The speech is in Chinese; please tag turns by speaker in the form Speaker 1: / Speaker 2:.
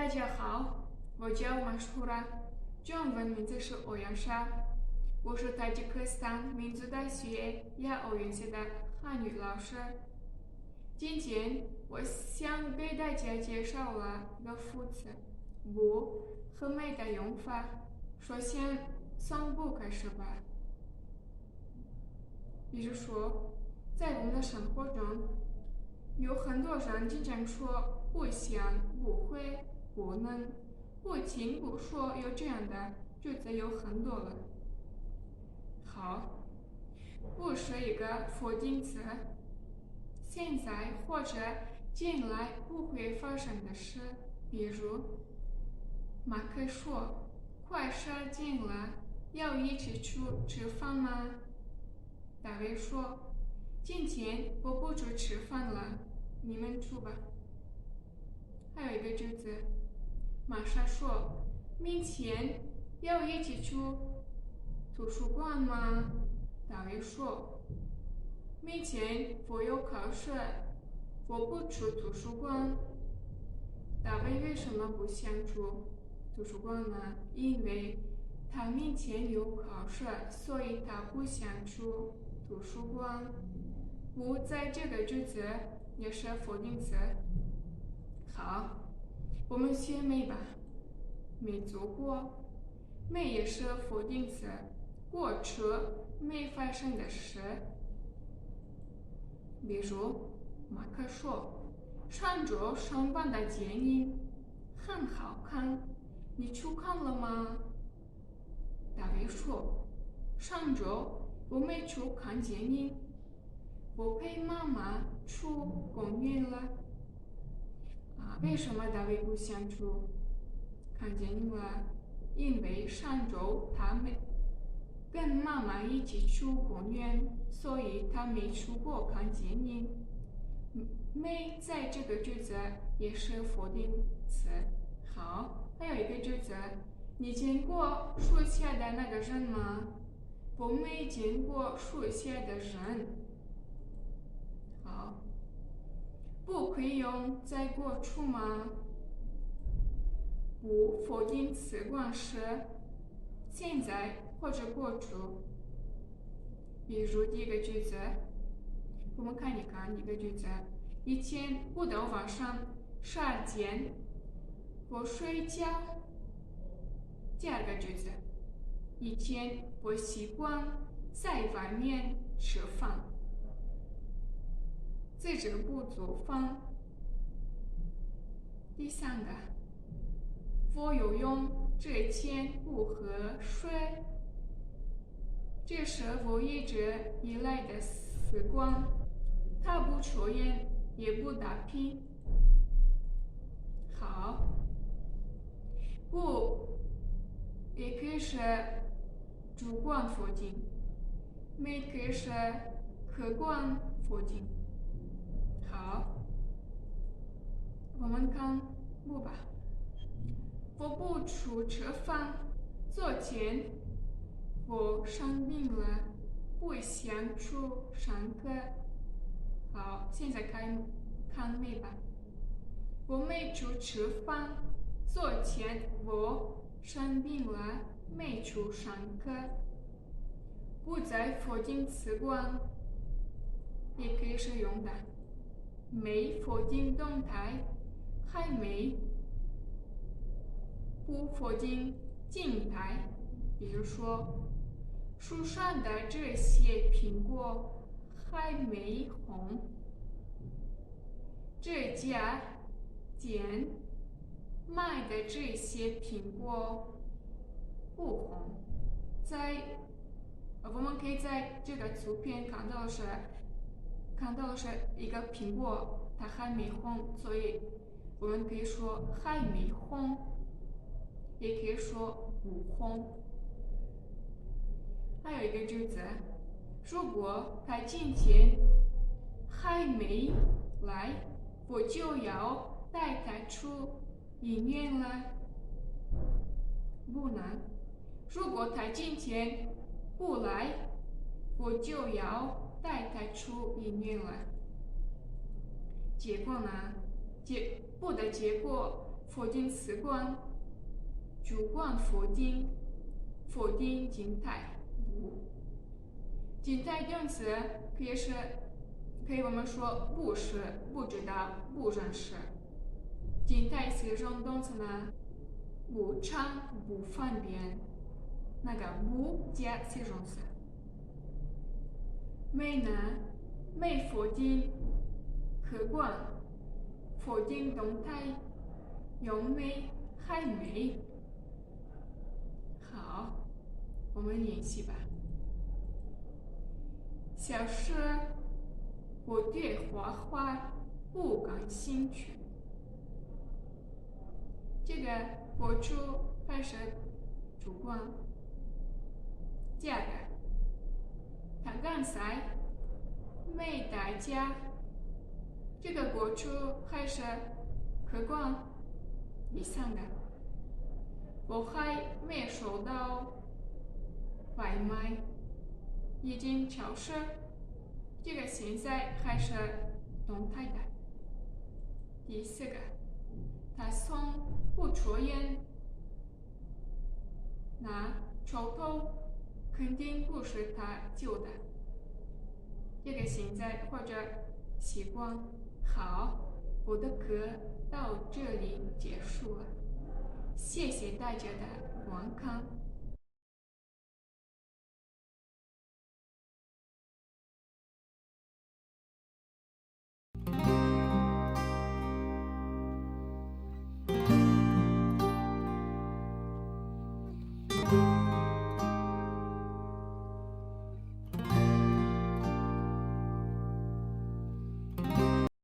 Speaker 1: 大家好，我叫马舒拉，中文名字是欧阳莎，我是塔吉克斯坦民族大学亚欧院系的汉语老师。今天我想给大家介绍了一个副词“不”和“没”的用法。首先从“不”开始吧。比如说，在我们的生活中，有很多人经常说“不想”“不会”“不能”“不听”“不说”，有这样的句子有很多了。好，不是一个否定词，现在或者将来不会发生的事。比如，马克说：“快时间了，要一起去吃饭吗？”大卫说：“今天我不去吃饭了，你们去吧。”还有一个句子，玛莎说：“明天要一起去图书馆吗？”大卫说：“明天我有考试，我不去图书馆。”大卫为什么不想去图书馆呢？因为他明天有考试，所以他不想去图书馆。不在这个句子也是否定词。好，我们学没吧？没做过，没也是否定词，过去没发生的事。比如，马克说：“上周上班的电影很好看，你去看了吗？”大卫说：“上周我没去看电影，我陪妈妈去公园了。”为什么大卫不想去看电影了？因为上周他没跟妈妈一起去公园，所以他没去过看电影。没在这个句子也是否定词。好，还有一个句子，你见过树下的那个人吗？我没见过树下的人。好，不可以用在过去吗？不否定词光是现在或者过去。比如第一个句子，我们看一看一个句子：以前我到晚上12点我睡觉。第二个句子，以前我习惯在外面吃饭，自己不做饭。第三个，我游泳之前不喝水，这是我一直以来的习惯。他不抽烟，也不打拼。好，不也可以是主观否定，没可以是客观否定。好，我们看不吧。我不去吃饭，昨天我生病了，不想去上课。好，现在看没吧。我没去吃饭，昨天我生病了，没去上课。不在否定词光也可以是用的，没否定动态，还没。不否定静态，比如说，树上的这些苹果还没红。这家店卖的这些苹果不红。我们可以在这个图片看到是一个苹果，它还没红，所以我们可以说还没红，也可以说不红。还有一个句子，如果他今天还没来，我就要带他去医院了。不能。如果他今天不来，我就要带他去医院了。结果呢？不的结果否定词观，主观否定，否定静态不。静态动词可以我们说不是、不知道、不认识。静态形容动词呢，不常、不方便，那个不加形容词。没呢，没否定客观，否定动态，用没还没。好，我们练习吧。小时我对画画不感兴趣。这个过去还是主观。第二个，他刚才没大家，这个过去还是客观。第三个，我还没收到外卖，已经超市，这个现在还是动态的。第四个，他从不抽烟，那抽头肯定不是他救的。这个现在或者习惯。好，我的课到这里结束了，谢谢大家的观看。